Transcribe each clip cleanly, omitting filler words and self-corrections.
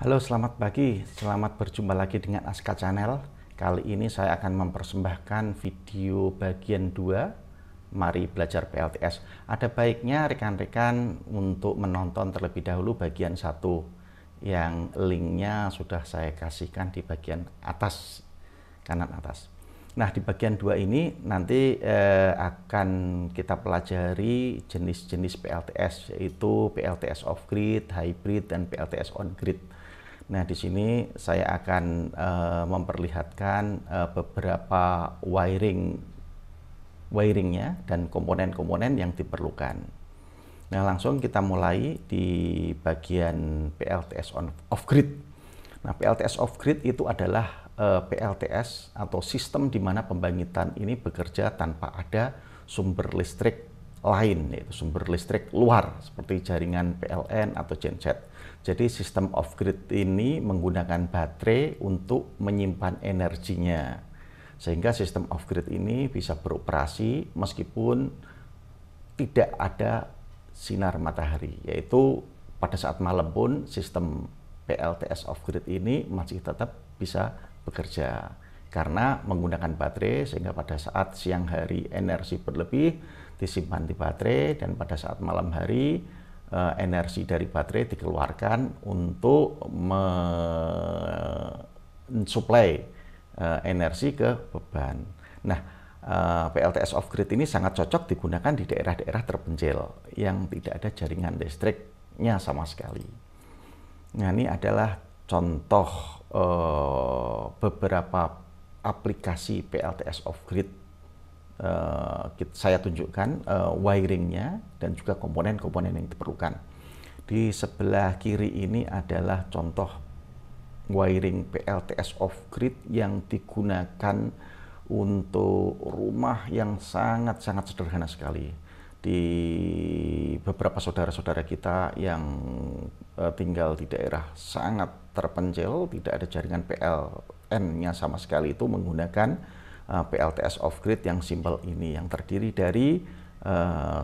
Halo, selamat pagi. Selamat berjumpa lagi dengan Aska Channel. Kali ini saya akan mempersembahkan video bagian 2. Mari belajar PLTS. Ada baiknya rekan-rekan untuk menonton terlebih dahulu bagian 1 yang linknya sudah saya kasihkan di bagian atas, kanan atas. Nah, di bagian 2 ini nanti akan kita pelajari jenis-jenis PLTS, yaitu PLTS off-grid, hybrid, dan PLTS on-grid. Nah, di sini saya akan memperlihatkan beberapa wiringnya dan komponen-komponen yang diperlukan. Nah, langsung kita mulai di bagian PLTS off-grid. Nah, PLTS off-grid itu adalah PLTS atau sistem di mana pembangkitan ini bekerja tanpa ada sumber listrik lain, yaitu sumber listrik luar seperti jaringan PLN atau genset. Jadi sistem off-grid ini menggunakan baterai untuk menyimpan energinya, sehingga sistem off-grid ini bisa beroperasi meskipun tidak ada sinar matahari, yaitu pada saat malam pun sistem PLTS off-grid ini masih tetap bisa bekerja karena menggunakan baterai, sehingga pada saat siang hari energi berlebih disimpan di baterai, dan pada saat malam hari energi dari baterai dikeluarkan untuk mensuplai energi ke beban. Nah, PLTS off-grid ini sangat cocok digunakan di daerah-daerah terpencil yang tidak ada jaringan listriknya sama sekali. Nah, ini adalah contoh beberapa aplikasi PLTS off-grid. Saya tunjukkan wiringnya dan juga komponen-komponen yang diperlukan. Di sebelah kiri ini adalah contoh wiring PLTS off-grid yang digunakan untuk rumah yang sangat-sangat sederhana sekali. Di beberapa saudara-saudara kita yang tinggal di daerah sangat terpencil, tidak ada jaringan PLN-nya sama sekali, itu menggunakan PLTS off-grid yang simpel ini, yang terdiri dari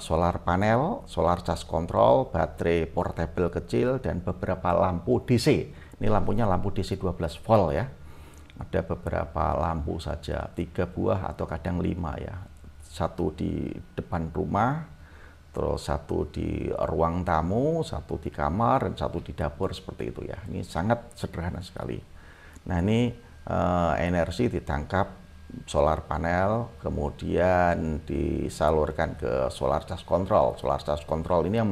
solar panel, solar charge control, baterai portable kecil, dan beberapa lampu DC. Ini lampunya lampu DC 12 volt ya. Ada beberapa lampu saja, 3 buah atau kadang 5 ya. Satu di depan rumah, terus satu di ruang tamu, satu di kamar, dan satu di dapur, seperti itu ya. Ini sangat sederhana sekali. Nah, ini energi ditangkap solar panel, kemudian disalurkan ke solar charge control. Solar charge control ini yang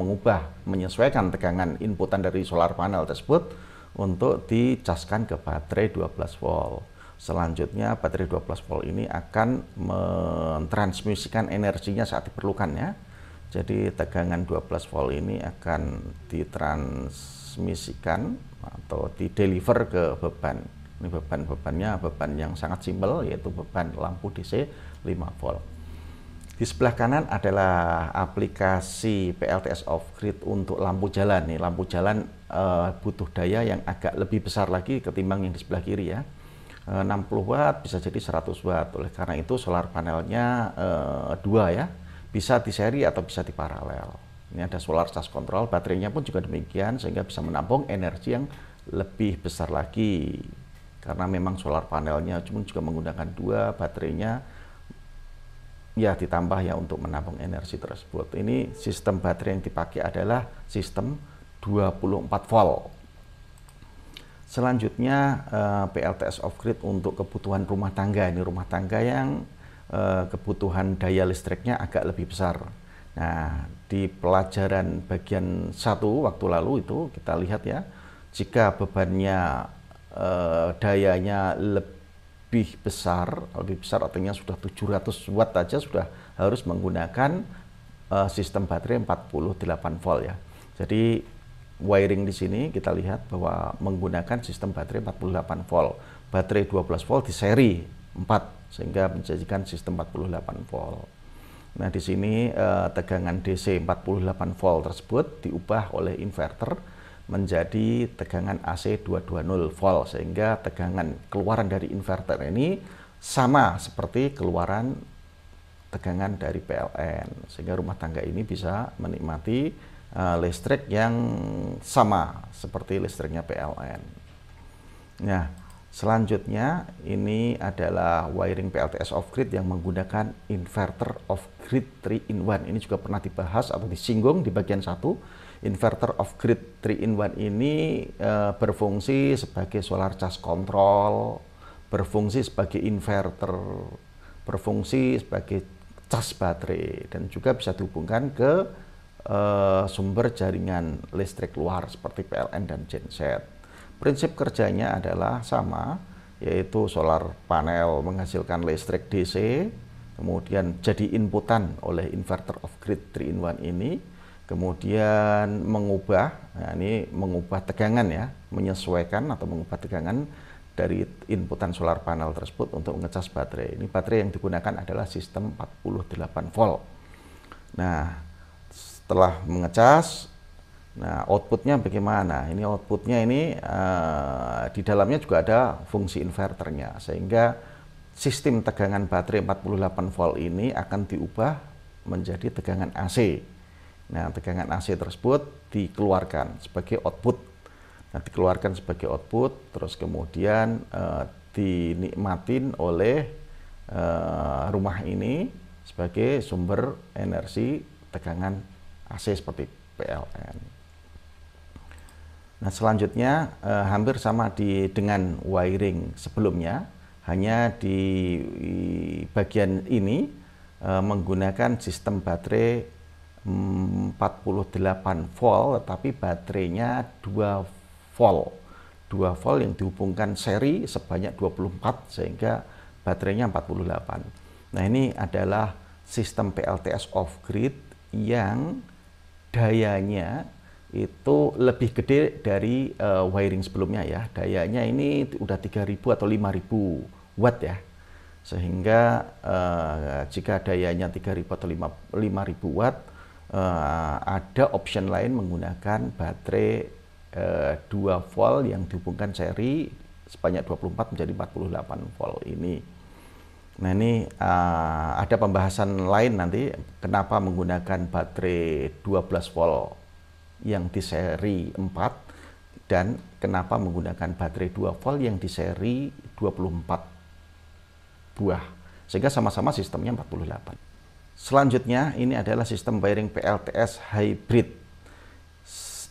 menyesuaikan tegangan inputan dari solar panel tersebut untuk dicaskan ke baterai 12 volt. Selanjutnya baterai 12 volt ini akan mentransmisikan energinya saat diperlukan ya. Jadi tegangan 12 volt ini akan ditransmisikan atau dideliver ke beban. Ini beban-bebannya beban yang sangat simpel, yaitu beban lampu DC 5 volt. Di sebelah kanan adalah aplikasi PLTS off-grid untuk lampu jalan. Nih, lampu jalan butuh daya yang agak lebih besar lagi ketimbang yang di sebelah kiri ya. 60 watt bisa jadi 100 watt. Oleh karena itu solar panelnya 2 ya. Bisa di seri atau bisa di paralel. Ini ada solar charge control, baterainya pun juga demikian, sehingga bisa menampung energi yang lebih besar lagi. Karena memang solar panelnya juga menggunakan 2, baterainya ya ditambah ya untuk menampung energi tersebut. Ini sistem baterai yang dipakai adalah sistem 24 volt. Selanjutnya PLTS off-grid untuk kebutuhan rumah tangga. Ini rumah tangga yang kebutuhan daya listriknya agak lebih besar. Nah, di pelajaran bagian 1 waktu lalu itu kita lihat ya, jika bebannya dayanya lebih besar artinya sudah 700 watt aja sudah harus menggunakan sistem baterai 48 volt ya. Jadi wiring di sini kita lihat bahwa menggunakan sistem baterai 48 volt. Baterai 12 volt di seri 4 sehingga menjadikan sistem 48 volt. Nah, di sini tegangan DC 48 volt tersebut diubah oleh inverter menjadi tegangan AC 220 volt, sehingga tegangan keluaran dari inverter ini sama seperti keluaran tegangan dari PLN, sehingga rumah tangga ini bisa menikmati listrik yang sama seperti listriknya PLN. Nah, selanjutnya ini adalah wiring PLTS off grid yang menggunakan inverter off grid 3-in-1. Ini juga pernah dibahas atau disinggung di bagian 1. Inverter off grid 3-in-1 ini berfungsi sebagai solar charge control, berfungsi sebagai inverter, berfungsi sebagai cas baterai, dan juga bisa dihubungkan ke sumber jaringan listrik luar seperti PLN dan genset. Prinsip kerjanya adalah sama, yaitu solar panel menghasilkan listrik DC, kemudian jadi inputan oleh inverter off grid 3-in-1 ini, kemudian mengubah, nah ini mengubah tegangan ya, menyesuaikan atau mengubah tegangan dari inputan solar panel tersebut untuk ngecas baterai. Ini baterai yang digunakan adalah sistem 48 volt. Nah, setelah mengecas, nah outputnya bagaimana? Ini outputnya ini di dalamnya juga ada fungsi inverternya, sehingga sistem tegangan baterai 48 volt ini akan diubah menjadi tegangan AC. Nah, tegangan AC tersebut dikeluarkan sebagai output. Nah, dikeluarkan sebagai output, terus kemudian dinikmatin oleh rumah ini sebagai sumber energi tegangan AC seperti PLN. Nah, selanjutnya hampir sama dengan wiring sebelumnya, hanya di bagian ini menggunakan sistem baterai 48 volt, tetapi baterainya 2 volt. 2 volt yang dihubungkan seri sebanyak 24, sehingga baterainya 48. Nah, ini adalah sistem PLTS off grid yang dayanya itu lebih gede dari wiring sebelumnya ya. Dayanya ini udah 3000 atau 5000 watt ya. Sehingga jika dayanya 3000 atau 5000 watt, ada option lain menggunakan baterai 2 volt yang dihubungkan seri sebanyak 24 menjadi 48 volt ini. Nah, ini ada pembahasan lain nanti kenapa menggunakan baterai 12 volt yang di seri 4 dan kenapa menggunakan baterai 2 volt yang di seri 24 buah, sehingga sama-sama sistemnya 48. Selanjutnya ini adalah sistem wiring PLTS hybrid.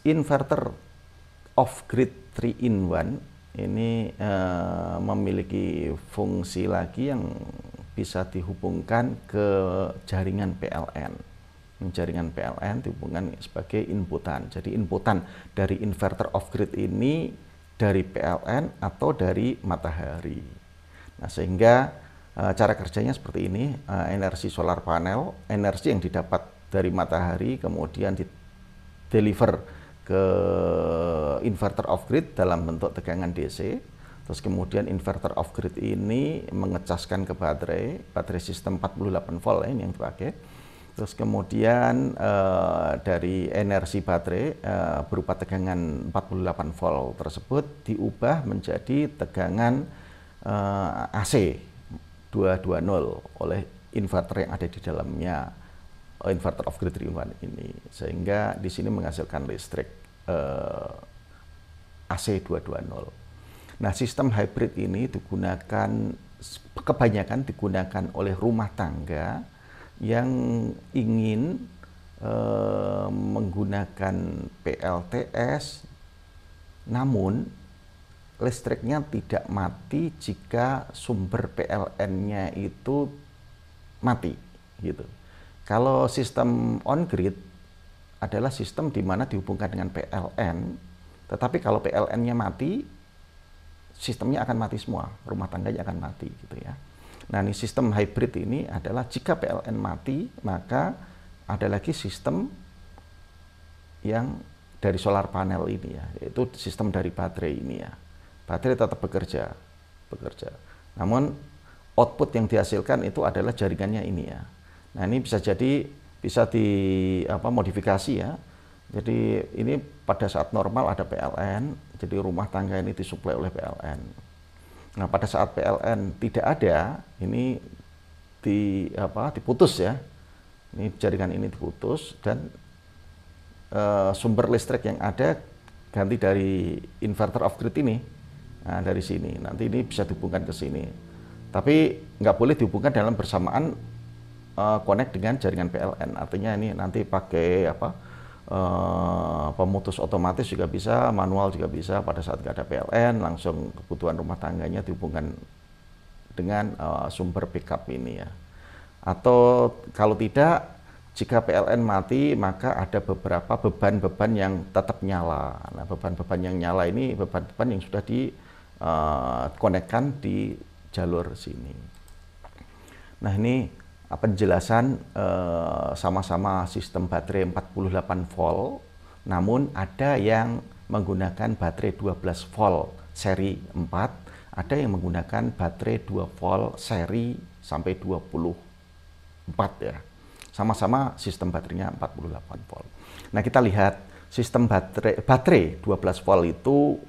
Inverter off grid 3-in-1 ini memiliki fungsi lagi yang bisa dihubungkan ke jaringan PLN. Jaringan PLN dihubungkan sebagai inputan. Jadi inputan dari inverter off grid ini dari PLN atau dari matahari. Nah, sehingga cara kerjanya seperti ini, energi solar panel, energi yang didapat dari matahari kemudian di deliver ke inverter off grid dalam bentuk tegangan DC. Terus kemudian inverter off grid ini mengecaskan ke baterai sistem 48 volt ini yang dipakai. Terus kemudian dari energi baterai berupa tegangan 48 volt tersebut diubah menjadi tegangan AC 220 oleh inverter yang ada di dalamnya, inverter off grid 3-in-1 ini, sehingga di sini menghasilkan listrik AC 220. Nah, sistem hybrid ini kebanyakan digunakan oleh rumah tangga yang ingin menggunakan PLTS, namun listriknya tidak mati jika sumber PLN-nya itu mati, gitu. Kalau sistem on grid adalah sistem di mana dihubungkan dengan PLN, tetapi kalau PLN-nya mati, sistemnya akan mati semua, rumah tangganya akan mati, gitu ya. Nah, ini sistem hybrid ini adalah jika PLN mati, maka ada lagi sistem yang dari solar panel ini ya, yaitu sistem dari baterai ini ya. Baterai tetap bekerja. Namun output yang dihasilkan itu adalah jaringannya ini ya. Nah, ini bisa modifikasi ya. Jadi ini pada saat normal ada PLN, jadi rumah tangga ini disuplai oleh PLN. Nah, pada saat PLN tidak ada, ini diputus ya. Ini jaringan ini diputus dan sumber listrik yang ada ganti dari inverter off grid ini. Nah, dari sini nanti ini bisa dihubungkan ke sini, tapi nggak boleh dihubungkan dalam bersamaan connect dengan jaringan PLN. Artinya ini nanti pakai apa, pemutus otomatis juga bisa, manual juga bisa. Pada saat nggak ada PLN, langsung kebutuhan rumah tangganya dihubungkan dengan sumber backup ini ya. Atau kalau tidak, jika PLN mati, maka ada beberapa beban-beban yang tetap nyala. Nah, beban-beban yang nyala ini beban-beban yang sudah dikonekkan di jalur sini. Nah, ini penjelasan sama-sama sistem baterai 48 volt, namun ada yang menggunakan baterai 12 volt seri 4, ada yang menggunakan baterai 2 volt seri sampai 24 ya. Sama-sama sistem baterainya 48 volt. Nah, kita lihat sistem baterai 12 volt itu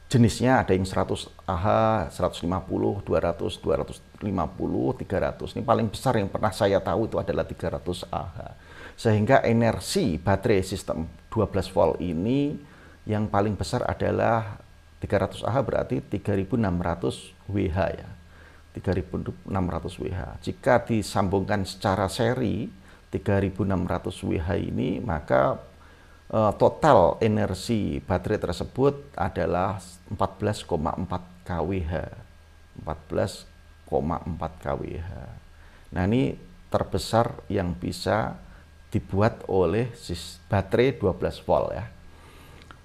jenisnya ada yang 100 Ah, 150, 200, 250, 300. Ini paling besar yang pernah saya tahu itu adalah 300 Ah. Sehingga energi baterai sistem 12 volt ini yang paling besar adalah 300 Ah, berarti 3600 Wh ya. 3600 Wh. Jika disambungkan secara seri 3600 Wh ini, maka total energi baterai tersebut adalah 14,4 kWh. 14,4 kWh. Nah, ini terbesar yang bisa dibuat oleh baterai 12 volt ya.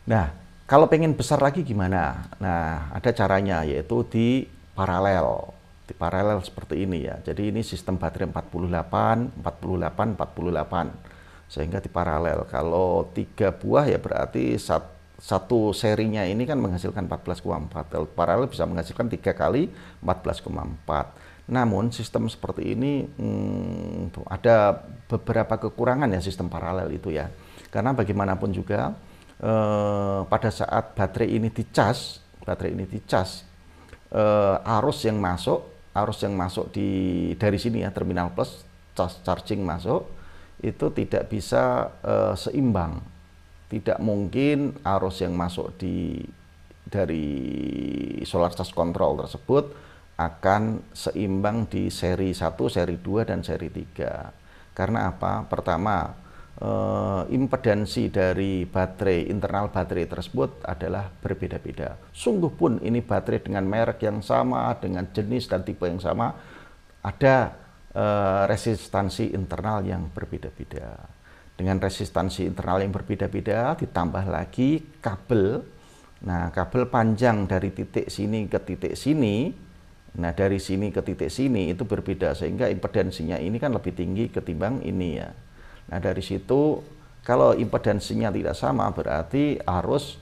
Nah, kalau pengen besar lagi gimana? Nah, ada caranya, yaitu di paralel. Di paralel seperti ini ya. Jadi ini sistem baterai 48, 48, 48. Sehingga di paralel, kalau 3 buah ya berarti satu serinya ini kan menghasilkan 14,4. Kalau paralel bisa menghasilkan 3 kali 14,4. Namun sistem seperti ini ada beberapa kekurangan ya sistem paralel itu ya. Karena bagaimanapun juga pada saat baterai ini dicas, arus yang masuk dari sini ya, terminal plus charging masuk, itu tidak bisa seimbang. Tidak mungkin arus yang masuk dari solar charge control tersebut akan seimbang di seri 1, seri 2, dan seri 3. Karena apa? Pertama, impedansi dari internal baterai tersebut adalah berbeda-beda. Sungguh pun ini baterai dengan merek yang sama, dengan jenis dan tipe yang sama, ada resistansi internal yang berbeda-beda. Dengan resistansi internal yang berbeda-beda, ditambah lagi kabel. Nah, kabel panjang dari titik sini ke titik sini, nah dari sini ke titik sini itu berbeda, sehingga impedansinya ini kan lebih tinggi ketimbang ini ya. Nah, dari situ kalau impedansinya tidak sama, berarti arus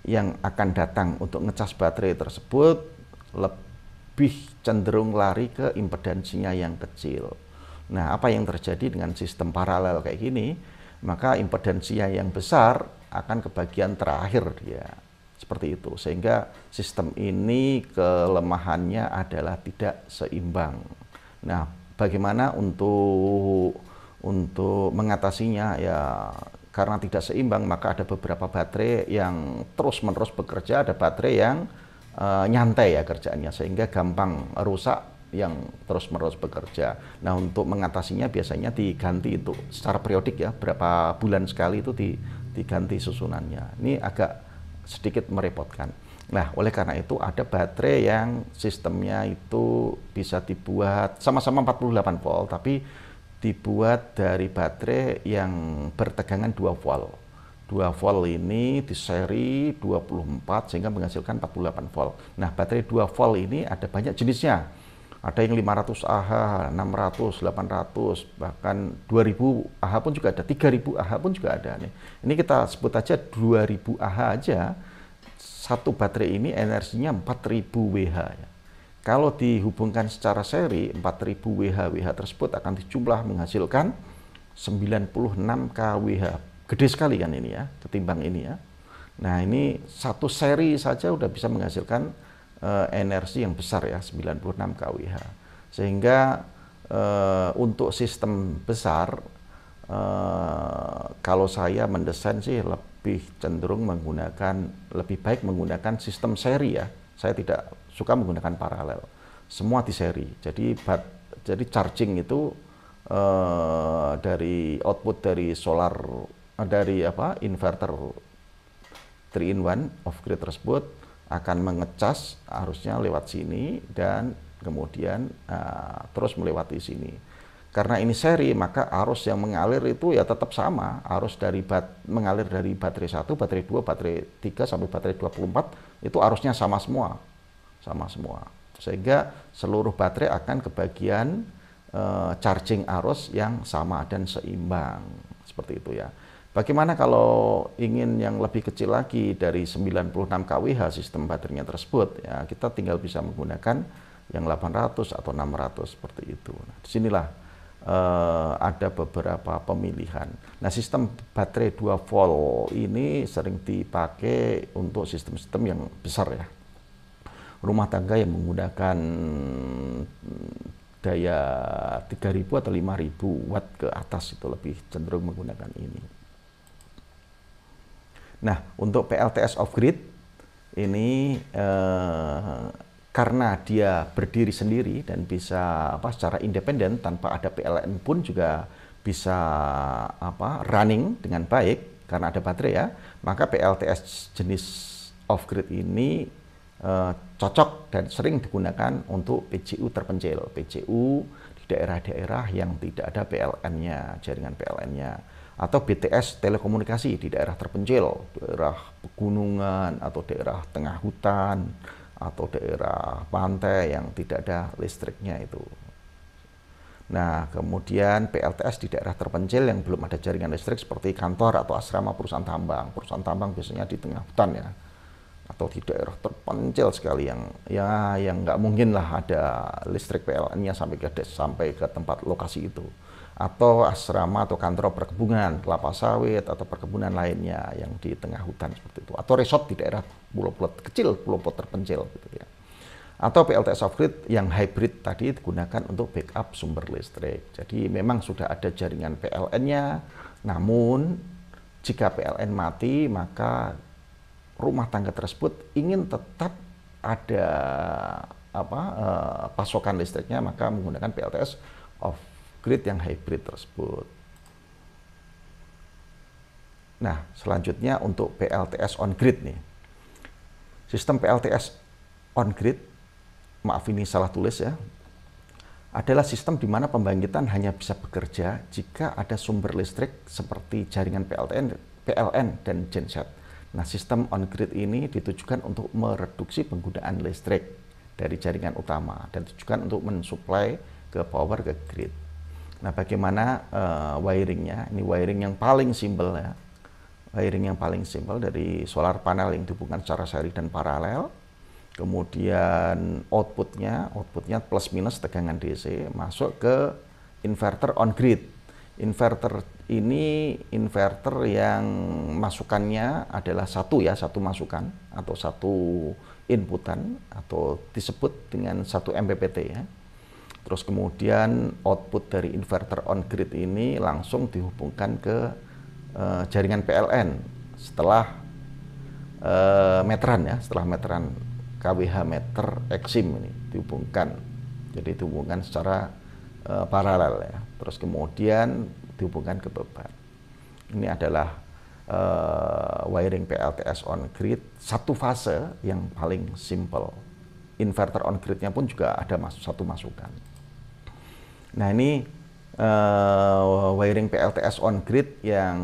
yang akan datang untuk ngecas baterai tersebut lebih cenderung lari ke impedansinya yang kecil. Nah, apa yang terjadi dengan sistem paralel kayak gini? Maka impedansinya yang besar akan ke bagian terakhir dia. Seperti itu. Sehingga sistem ini kelemahannya adalah tidak seimbang. Nah, bagaimana untuk mengatasinya ya? Karena tidak seimbang, maka ada beberapa baterai yang terus-menerus bekerja, ada baterai yang nyantai ya kerjaannya, sehingga gampang rusak yang terus-menerus bekerja. Nah, untuk mengatasinya biasanya diganti itu secara periodik ya, berapa bulan sekali itu diganti susunannya. Ini agak sedikit merepotkan. Nah, oleh karena itu ada baterai yang sistemnya itu bisa dibuat sama-sama 48 volt, tapi dibuat dari baterai yang bertegangan 2 volt. 2 volt ini di seri 24 sehingga menghasilkan 48 volt. Nah, baterai 2 volt ini ada banyak jenisnya. Ada yang 500 Ah, 600, 800, bahkan 2000 Ah pun juga ada, 3000 Ah pun juga ada nih. Ini kita sebut aja 2000 Ah aja. Satu baterai ini energinya 4000 Wh ya. Kalau dihubungkan secara seri 4000 Wh tersebut akan dijumlah menghasilkan 96 kWh. Gede sekali kan ini ya, ketimbang ini ya. Nah, ini satu seri saja udah bisa menghasilkan energi yang besar ya, 96 kWh. Sehingga untuk sistem besar Kalau saya mendesain sih lebih cenderung lebih baik menggunakan sistem seri ya. Saya tidak suka menggunakan paralel. Semua di seri. Jadi charging itu dari output dari inverter 3 in 1 off grid tersebut akan mengecas arusnya lewat sini dan kemudian terus melewati sini. Karena ini seri, maka arus yang mengalir itu ya tetap sama. Arus mengalir dari baterai 1, baterai 2, baterai 3 sampai baterai 24 itu arusnya sama semua. Sama semua. Sehingga seluruh baterai akan kebagian charging arus yang sama dan seimbang. Seperti itu ya. Bagaimana kalau ingin yang lebih kecil lagi dari 96 kWh sistem baterainya tersebut, ya kita tinggal bisa menggunakan yang 800 atau 600 seperti itu. Nah, disinilah ada beberapa pemilihan. Nah, sistem baterai 2 volt ini sering dipakai untuk sistem-sistem yang besar ya. Rumah tangga yang menggunakan daya 3000 atau 5000 watt ke atas itu lebih cenderung menggunakan ini. Nah, untuk PLTS off grid ini karena dia berdiri sendiri dan bisa secara independen tanpa ada PLN pun juga bisa running dengan baik karena ada baterai ya, maka PLTS jenis off grid ini cocok dan sering digunakan untuk PJU terpencil, PJU di daerah-daerah yang tidak ada PLN-nya, jaringan PLN-nya, atau BTS telekomunikasi di daerah terpencil, daerah pegunungan atau daerah tengah hutan atau daerah pantai yang tidak ada listriknya itu. Nah, kemudian PLTS di daerah terpencil yang belum ada jaringan listrik seperti kantor atau asrama perusahaan tambang. Perusahaan tambang biasanya di tengah hutan ya, atau di daerah terpencil sekali yang nggak mungkin lah ada listrik PLN-nya sampai ke tempat lokasi itu. Atau asrama atau kantor perkebunan, kelapa sawit atau perkebunan lainnya yang di tengah hutan seperti itu. Atau resort di daerah pulau-pulau kecil, pulau-pulau terpencil gitu ya. Atau PLTS off grid yang hybrid tadi digunakan untuk backup sumber listrik. Jadi memang sudah ada jaringan PLN-nya, namun jika PLN mati maka rumah tangga tersebut ingin tetap ada pasokan listriknya, maka menggunakan PLTS off grid yang hybrid tersebut. Nah, selanjutnya untuk PLTS on grid nih. Sistem PLTS on grid, maaf ini salah tulis ya, adalah sistem di mana pembangkitan hanya bisa bekerja jika ada sumber listrik seperti jaringan PLN dan genset. Nah, sistem on grid ini ditujukan untuk mereduksi penggunaan listrik dari jaringan utama dan ditujukan untuk mensuplai ke power ke grid. Nah, bagaimana wiringnya? Ini wiring yang paling simpel ya. Wiring yang paling simpel dari solar panel yang dihubungkan secara seri dan paralel. Kemudian outputnya plus minus tegangan DC masuk ke inverter on grid. Inverter ini inverter yang masukannya adalah satu masukan atau satu inputan atau disebut dengan 1 MPPT ya. Terus kemudian output dari inverter on grid ini langsung dihubungkan ke jaringan PLN setelah meteran ya, setelah meteran kWh meter eksim ini dihubungkan. Jadi dihubungkan secara paralel ya. Terus kemudian dihubungkan ke beban. Ini adalah wiring PLTS on grid satu fase yang paling simple. Inverter on gridnya pun juga ada satu masukan. Nah, ini wiring PLTS on grid yang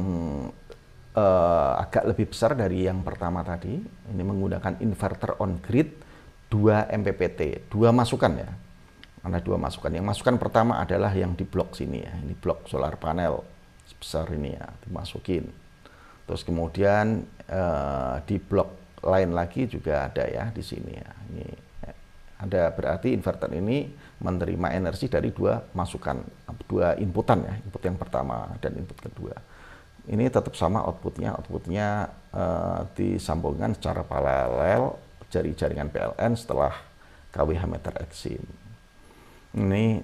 agak lebih besar dari yang pertama tadi. Ini menggunakan inverter on grid 2 MPPT, 2 masukan ya. Ada 2 masukan. Yang masukan pertama adalah yang di blok sini ya. Ini blok solar panel sebesar ini ya, dimasukin. Terus kemudian di blok lain lagi juga ada ya di sini ya. Ini ada, berarti inverter ini menerima energi dari 2 masukan, 2 inputan ya, input yang pertama dan input kedua. Ini tetap sama outputnya disambungkan secara paralel dari jaringan PLN setelah kWh meter eksim. Ini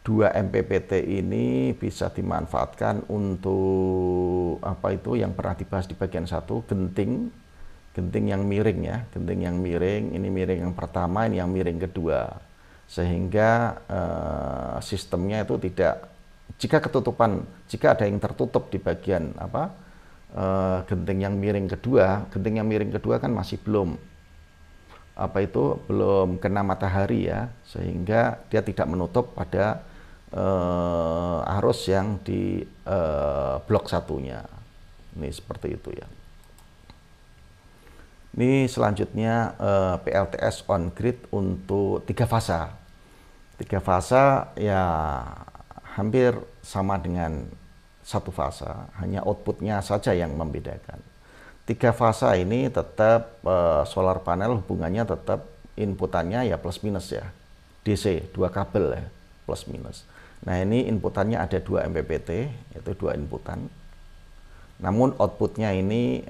2 MPPT ini bisa dimanfaatkan untuk apa itu yang pernah dibahas di bagian 1, genting yang miring ya, genting yang miring, ini miring yang pertama, ini yang miring kedua, sehingga sistemnya itu tidak, jika ada yang tertutup di bagian apa genting yang miring kedua kan masih belum kena matahari ya, sehingga dia tidak menutup pada arus yang di blok satunya. Ini seperti itu ya. Ini selanjutnya PLTS on grid untuk 3 fasa. 3 fasa ya hampir sama dengan 1 fasa, hanya outputnya saja yang membedakan. 3 fasa ini tetap solar panel hubungannya tetap inputannya ya plus minus ya, DC 2 kabel ya, plus minus. Nah ini inputannya ada 2 MPPT, yaitu 2 inputan. Namun outputnya ini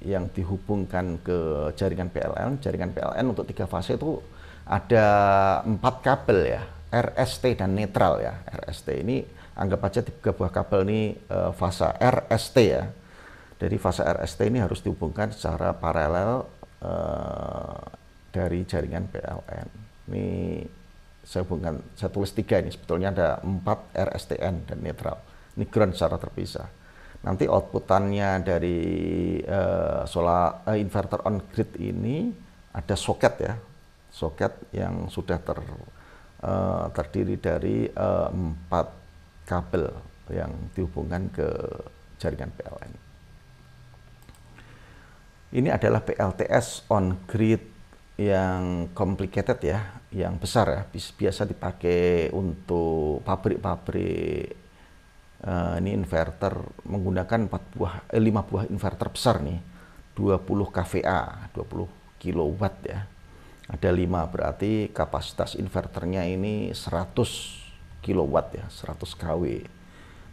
yang dihubungkan ke jaringan PLN untuk 3 fase itu ada 4 kabel ya, RST dan netral ya. RST ini anggap aja 3 buah kabel ini fasa RST ya. Jadi fasa RST ini harus dihubungkan secara paralel dari jaringan PLN. Ini saya tulis 3 ini, sebetulnya ada 4 RSTN dan netral. Ini ground secara terpisah. Nanti outputannya dari inverter on grid ini ada soket ya, soket yang sudah terdiri dari 4 kabel yang dihubungkan ke jaringan PLN. Ini adalah PLTS on grid yang complicated ya, yang besar ya, biasa dipakai untuk pabrik-pabrik. Ini inverter menggunakan 5 buah inverter besar nih, 20 kVA, 20 kilowatt ya. Ada 5, berarti kapasitas inverternya ini 100 kilowatt ya, 100 kW.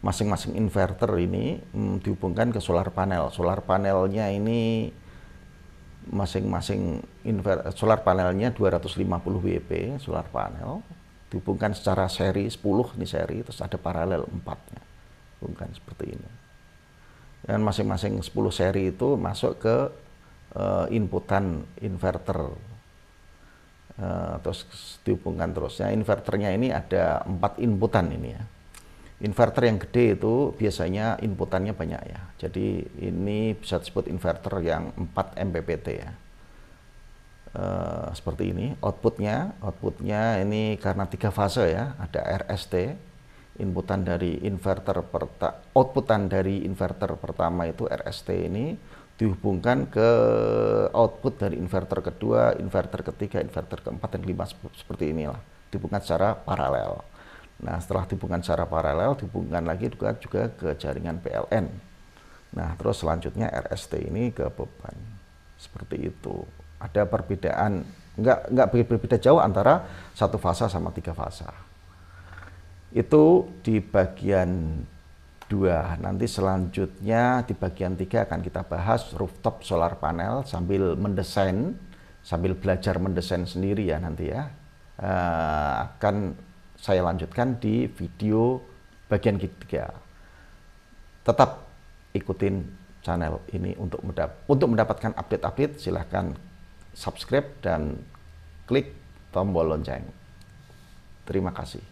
Masing-masing inverter ini dihubungkan ke solar panel. Solar panelnya ini masing-masing solar panelnya 250 WP solar panel, dihubungkan secara seri 10 ini seri, terus ada paralel 4-nya, hubungkan seperti ini. Dan masing-masing 10 seri itu masuk ke inputan inverter, terus dihubungkan terus. Nah, inverternya ini ada 4 inputan ini ya. Inverter yang gede itu biasanya inputannya banyak ya. Jadi ini bisa disebut inverter yang 4 MPPT ya. Seperti ini. Outputnya ini karena 3 fase ya. Ada RST, outputan dari inverter pertama itu RST ini dihubungkan ke output dari inverter kedua, inverter ketiga, inverter keempat, dan kelima, seperti inilah. Dihubungkan secara paralel. Nah, setelah dihubungkan secara paralel, dihubungkan lagi juga ke jaringan PLN. Nah, terus selanjutnya RST ini ke beban. Seperti itu. Ada perbedaan, enggak berbeda jauh antara 1 fasa sama 3 fasa. Itu di bagian 2. Nanti selanjutnya di bagian 3 akan kita bahas rooftop solar panel sambil belajar mendesain sendiri ya nanti ya. Akan saya lanjutkan di video bagian ketiga. Tetap ikutin channel ini untuk mendapatkan update-update. Silahkan subscribe dan klik tombol lonceng. Terima kasih.